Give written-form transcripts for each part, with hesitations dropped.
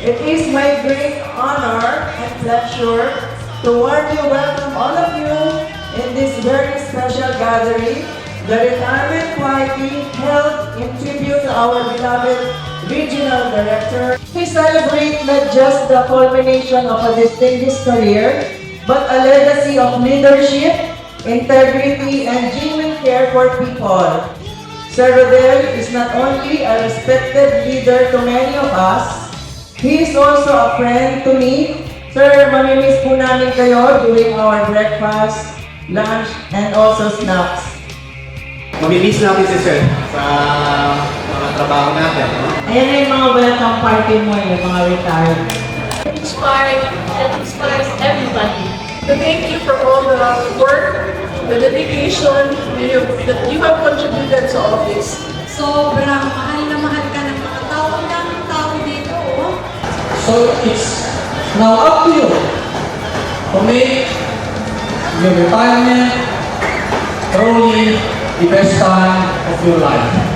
It is my great honor and pleasure to warmly welcome all of you in this very special gathering, the retirement party held in tribute to our beloved Regional Director. We celebrate not just the culmination of a distinguished career, but a legacy of leadership, integrity, and genuine care for people. Sir Rodel is not only a respected leader to many of us, he is also a friend to me. Sir, mamimiss po namin kayo during our breakfast, lunch, and also snacks. Mamimiss natin si Sir sa mga trabaho natin. Ayan na yung mga welcome party mo, yung mga retired. Inspires everybody. So thank you for all the work, the dedication that you have contributed to all of this. Sobrang mahal na mahal ka ng mga tao. Ang daming tao dito, oh. So it's now up to you to make your retirement truly the best time of your life.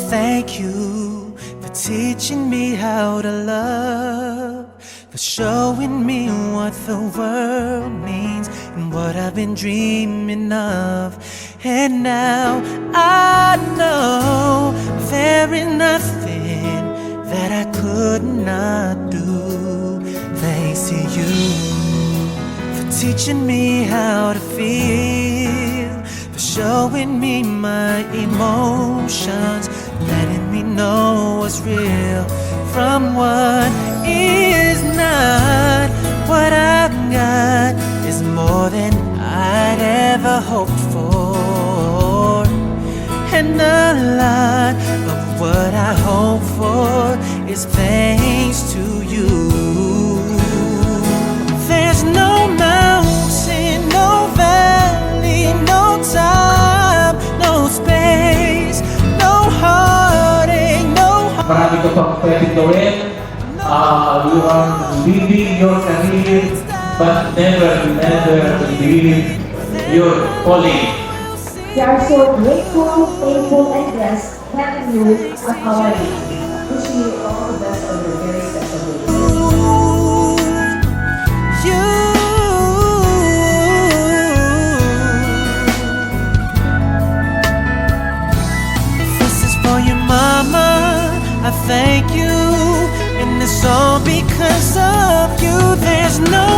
Thank you for teaching me how to love, for showing me what the world means and what I've been dreaming of. And now I know there is nothing that I could not do. Thanks to you for teaching me how to feel, for showing me my emotions, letting me know what's real from what is not. What I've got is more than I'd ever hoped for, and a lot of what I hope for is thanks to you. There's no mountain, no valley, no time, no space, no heartache, no Marami ka pang pwedeng gawin. You are leading your career, but never leave your calling. We are so grateful, thankful, and blessed having you as our leader. Wishing you all the best on your very special day. This is for your mama, I thank you, and it's all because of you. There's no